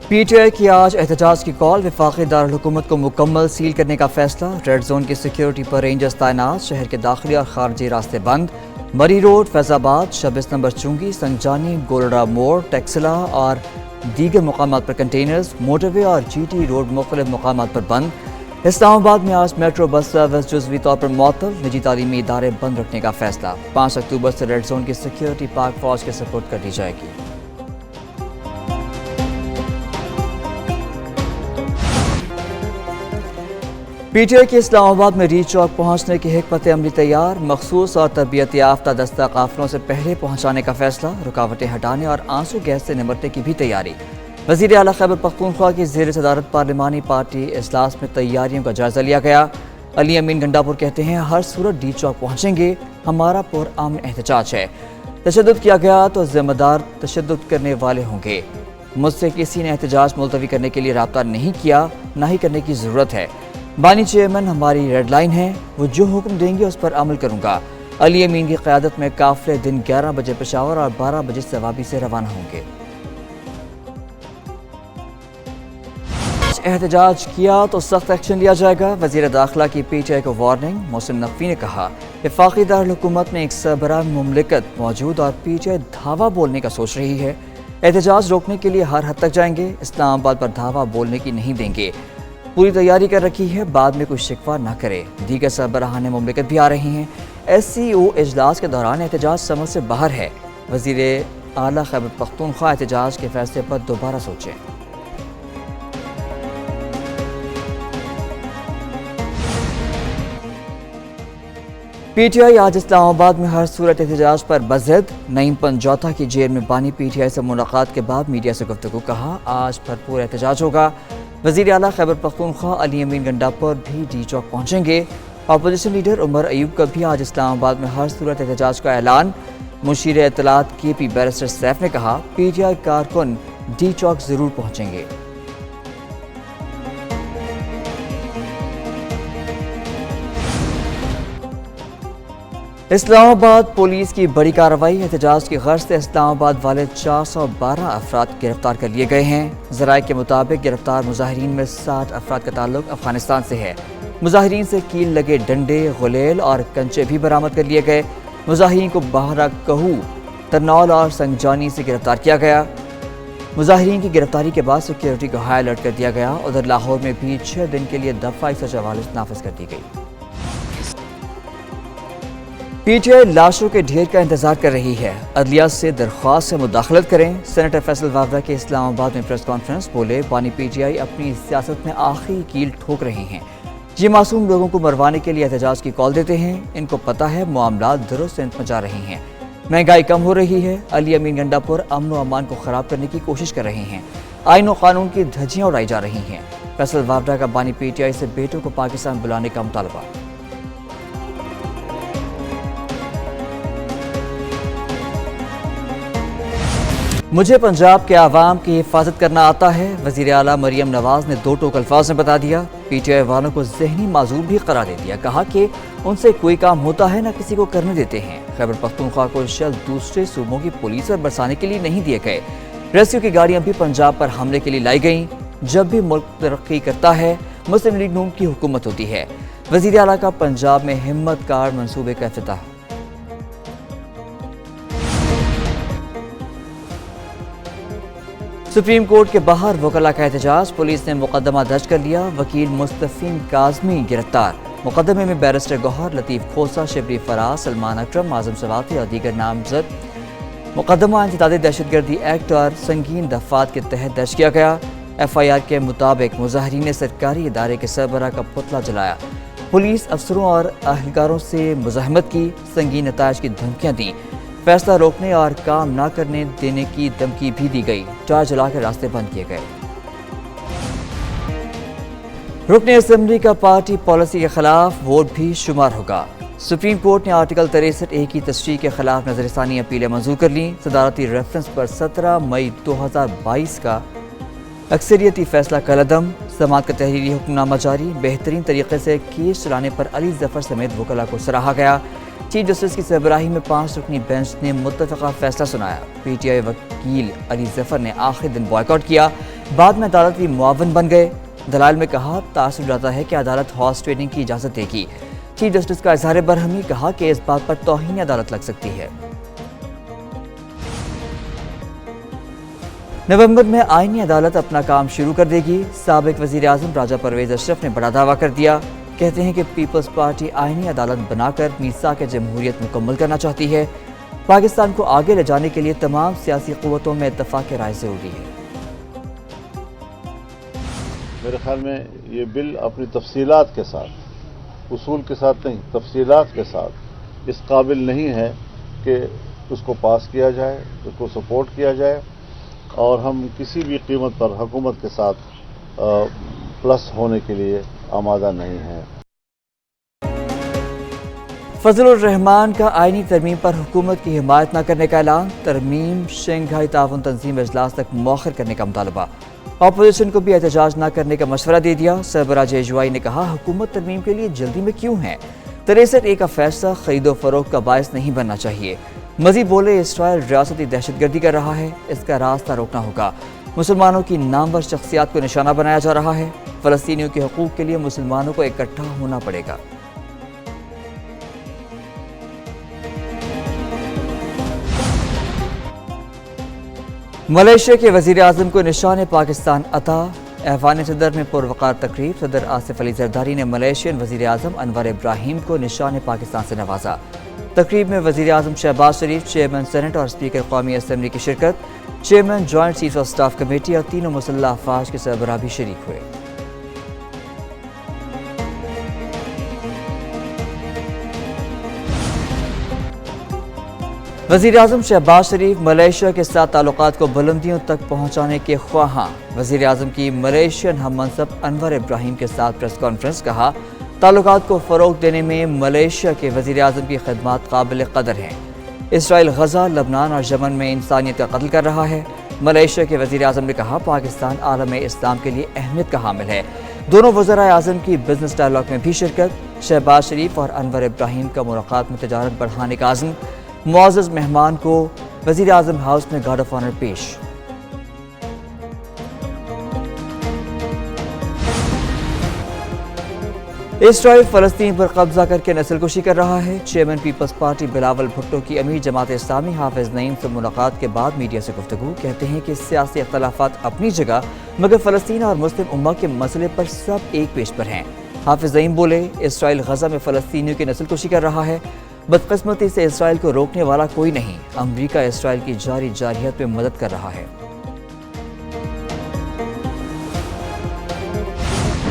P T I کی آج احتجاج کی کال، وفاقی دارالحکومت کو مکمل سیل کرنے کا فیصلہ، ریڈ زون کی سیکیورٹی پر رینجرز تعینات، شہر کے داخلی اور خارجی راستے بند، مری روڈ، فیض آباد، 26 نمبر چنگی، سنجانی، گولڈا موڑ، ٹیکسلا اور دیگر مقامات پر کنٹینرز، موٹر وے اور جی ٹی روڈ مختلف مقامات پر بند۔ اسلام آباد میں آج میٹرو بس سروس جزوی طور پر معطل، نجی تعلیمی ادارے بند رکھنے کا فیصلہ، 5 اکتوبر سے ریڈ زون کی سیکیورٹی پاک فوج کے سپورٹ کر دی جائے گی۔ پی ٹی آئی کے اسلام آباد میں ریچ چوک پہنچنے کی حکمت عملی تیار، مخصوص اور تربیت یافتہ دستہ قافلوں سے پہلے پہنچانے کا فیصلہ، رکاوٹیں ہٹانے اور آنسو گیس سے نمٹنے کی بھی تیاری۔ وزیر اعلیٰ خیبر پختونخوا کی زیر صدارت پارلیمانی پارٹی اجلاس میں تیاریوں کا جائزہ لیا گیا۔ علی امین گنڈاپور کہتے ہیں، ہر صورت ڈی چوک پہنچیں گے، ہمارا پرامن احتجاج ہے، تشدد کیا گیا تو ذمہ دار تشدد کرنے والے ہوں گے، مجھ سے کسی نے احتجاج ملتوی کرنے کے لیے رابطہ نہیں کیا، نہ ہی کرنے کی ضرورت ہے، بانی چیئرمین ہماری ریڈ لائن ہے، وہ جو حکم دیں گے اس پر عمل کروں گا۔ علی امین کی قیادت میں قافلے دن 11 بجے پشاور اور 12 بجے سوابی سے روانہ ہوں گے۔ احتجاج کیا تو سخت ایکشن لیا جائے گا، وزیر داخلہ کی پی ٹی آئی کو وارننگ، محسن نقوی نے کہا، وفاقی دارالحکومت میں ایک سربراہ مملکت موجود اور پی ٹی آئی دھاوا بولنے کا سوچ رہی ہے، احتجاج روکنے کے لیے ہر حد تک جائیں گے، اسلام آباد پر دھاوا بولنے کی نہیں دیں گے، پوری تیاری کر رکھی ہے، بعد میں کوئی شکوہ نہ کرے۔ دیگر سربراہان مملکت بھی آ رہی ہیں، ایس سی او اجلاس کے دوران احتجاج سمجھ سے باہر ہے، وزیر اعلیٰ خیبر پختونخوا احتجاج کے فیصلے پر دوبارہ سوچیں۔ پی ٹی آئی آج اسلام آباد میں ہر صورت احتجاج پر بضد، نعیم پنجوتا کی جیل میں بانی پی ٹی آئی سے ملاقات کے بعد میڈیا سے گفتگو، کہا آج بھرپور احتجاج ہوگا، وزیر اعلیٰ خیبر پختونخوا علی امین گنڈاپور بھی ڈی چوک پہنچیں گے، اپوزیشن لیڈر عمر ایوب کا بھی آج اسلام آباد میں ہر صورت احتجاج کا اعلان، مشیر اطلاعات کے پی بیرسٹر سیف نے کہا پی ٹی آئی کارکن ڈی چوک ضرور پہنچیں گے۔ اسلام آباد پولیس کی بڑی کارروائی، احتجاج کی غرض سے اسلام آباد والے 412 افراد گرفتار کر لیے گئے ہیں، ذرائع کے مطابق گرفتار مظاہرین میں 60 افراد کا تعلق افغانستان سے ہے، مظاہرین سے کیل لگے ڈنڈے، غلیل اور کنچے بھی برآمد کر لیے گئے، مظاہرین کو باہرہ کہو، ترنول اور سنجانی سے گرفتار کیا گیا، مظاہرین کی گرفتاری کے بعد سیکیورٹی کو ہائی الرٹ کر دیا گیا، ادھر لاہور میں بھی 6 دن کے لیے دفعہ 144 نافذ کر دی گئی۔ پی ٹی آئی لاشوں کے ڈھیر کا انتظار کر رہی ہے، عدلیہ سے درخواست سے مداخلت کریں، سینیٹر فیصل وافدہ کے اسلام آباد میں پریس کانفرنس، بولے بانی پی ٹی آئی اپنی سیاست میں آخری کیل ٹھوک رہے ہیں، یہ معصوم لوگوں کو مروانے کے لیے احتجاج کی کال دیتے ہیں، ان کو پتہ ہے معاملات درست سمت میں جا رہے ہیں، مہنگائی کم ہو رہی ہے، علی امین گنڈاپور امن و امان کو خراب کرنے کی کوشش کر رہے ہیں، آئین و قانون کی دھجیاں اڑائی جا رہی ہیں، فیصل وافدہ کا بانی پی ٹی آئی سے بیٹوں کو پاکستان بلانے کا مطالبہ۔ مجھے پنجاب کے عوام کی حفاظت کرنا آتا ہے، وزیر اعلیٰ مریم نواز نے 2 ٹوک الفاظ میں بتا دیا، پی ٹی آئی والوں کو ذہنی معذور بھی قرار دے دیا، کہا کہ ان سے کوئی کام ہوتا ہے نہ کسی کو کرنے دیتے ہیں، خیبر پختونخوا کو شل دوسرے صوبوں کی پولیس پر برسانے کے لیے نہیں دیے گئے، ریسکیو کی گاڑیاں بھی پنجاب پر حملے کے لیے لائی گئیں، جب بھی ملک ترقی کرتا ہے مسلم لیگ نون کی حکومت ہوتی ہے، وزیر اعلیٰ کا پنجاب میں ہمت کارڈ منصوبے کا افتتاح۔ سپریم کورٹ کے باہر وکلاء کا احتجاج، پولیس نے مقدمہ درج کر لیا، وکیل مستفین کاظمی گرفتار، مقدمے میں بیرسٹر گوہر، لطیف کھوسہ، شبلی فراز، سلمان اکرم، اعظم سواتی اور دیگر نامزد، مقدمہ انسداد دہشت گردی ایکٹ اور سنگین دفعات کے تحت درج کیا گیا، ایف آئی آر کے مطابق مظاہرین نے سرکاری ادارے کے سربراہ کا پتلا جلایا، پولیس افسروں اور اہلکاروں سے مزاحمت کی، سنگین نتائج کی دھمکیاں دیں، فیصلہ روکنے اور کام نہ کرنے دینے کی دھمکی بھی دی گئی، ٹار جلا کے راستے بند کیے گئے۔ رکن اسمبلی کا پارٹی پالیسی کے خلاف ووٹ بھی شمار ہوگا، سپریم کورٹ نے آرٹیکل 63A کی تصریح کے خلاف نظر ثانی اپیلیں منظور کر لیں، صدارتی ریفرنس پر 17 مئی 2022 کا اکثریتی فیصلہ کالعدم، سماعت کا تحریری حکم نامہ جاری، بہترین طریقے سے کیس چلانے پر علی ظفر سمیت وکلاء کو سراہا گیا، چیف جسٹس کی سربراہی میں 5 رکنی بینچ نے متفقہ فیصلہ سنایا، پی ٹی آئی وکیل علی ظفر نے آخری دن بائیکاٹ کیا، بعد میں عدالتی معاون بن گئے۔ دلائل میں کہا تاثر جاتا ہے کہ عدالت ہارس ٹریڈنگ کی اجازت دے گی۔ چیف جسٹس کا اظہار برہمی، کہا کہ اس بات پر توہین عدالت لگ سکتی ہے۔ نومبر میں آئینی عدالت اپنا کام شروع کر دے گی۔ سابق وزیر اعظم راجہ پرویز اشرف نے بڑا دعویٰ کر دیا۔ کہتے ہیں کہ پیپلز پارٹی آئینی عدالت بنا کر میثاق جمہوریت مکمل کرنا چاہتی ہے۔ پاکستان کو آگے لے جانے کے لیے تمام سیاسی قوتوں میں اتفاق رائے ضروری ہے۔ میرے خیال میں یہ بل اپنی تفصیلات کے ساتھ، اصول کے ساتھ نہیں، تفصیلات کے ساتھ اس قابل نہیں ہے کہ اس کو پاس کیا جائے، اس کو سپورٹ کیا جائے، اور ہم کسی بھی قیمت پر حکومت کے ساتھ پلس ہونے کے لیے آمادہ نہیں ہیں۔ فضل الرحمان کا آئینی ترمیم پر حکومت کی حمایت نہ کرنے کا اعلان۔ ترمیم شنگھائی تعاون تنظیم اجلاس تک مؤخر کرنے کا مطالبہ۔ اپوزیشن کو بھی احتجاج نہ کرنے کا مشورہ دے دیا۔ سربراہ JUI نے کہا حکومت ترمیم کے لیے جلدی میں کیوں ہے؟ 63A کا فیصلہ خرید و فروخت کا باعث نہیں بننا چاہیے۔ مزید بولے اسرائیل ریاستی دہشت گردی کر رہا ہے، اس کا راستہ روکنا ہوگا۔ مسلمانوں کی نامور شخصیات کو نشانہ بنایا جا رہا ہے۔ فلسطینیوں کے حقوق کے لیے مسلمانوں کو اکٹھا ہونا پڑے گا۔ ملائیشیا کے وزیر اعظم کو نشان پاکستان عطا۔ ایوان صدر میں پروقار تقریب۔ صدر آصف علی زرداری نے ملائیشین وزیر اعظم انور ابراہیم کو نشان پاکستان سے نوازا۔ تقریب میں وزیر اعظم شہباز شریف، چیئرمین سینٹ اور اسپیکر قومی اسمبلی کی شرکت۔ Chairman joint chief of staff committee اور تینوں مسلح افواج کے سربراہ بھی شریک ہوئے۔ وزیر اعظم شہباز شریف ملائیشیا کے ساتھ تعلقات کو بلندیوں تک پہنچانے کے خواہاں۔ وزیر اعظم کی ملائیشین ہم منصب انور ابراہیم کے ساتھ پریس کانفرنس، کہا تعلقات کو فروغ دینے میں ملائیشیا کے وزیر اعظم کی خدمات قابل قدر ہیں۔ اسرائیل غزہ، لبنان اور یمن میں انسانیت کا قتل کر رہا ہے۔ ملائیشیا کے وزیر اعظم نے کہا پاکستان عالم اسلام کے لیے اہمیت کا حامل ہے۔ دونوں وزرائے اعظم کی بزنس ڈائلاگ میں بھی شرکت۔ شہباز شریف اور انور ابراہیم کا ملاقات میں تجارت بڑھانے کا عزم۔ معزز مہمان کو وزیر اعظم ہاؤس میں گارڈ آف آنر پیش۔ اسرائیل فلسطین پر قبضہ کر کے نسل کشی کر رہا ہے۔ چیئرمین پیپلز پارٹی بلاول بھٹو کی امیر جماعت اسلامی حافظ نعیم سے ملاقات کے بعد میڈیا سے گفتگو، کہتے ہیں کہ سیاسی اختلافات اپنی جگہ مگر فلسطین اور مسلم امہ کے مسئلے پر سب ایک پیج پر ہیں۔ حافظ نعیم بولے اسرائیل غزہ میں فلسطینیوں کی نسل کشی کر رہا ہے، بدقسمتی سے اسرائیل کو روکنے والا کوئی نہیں۔ امریکہ اسرائیل کی جاری جارحیت میں مدد کر رہا ہے۔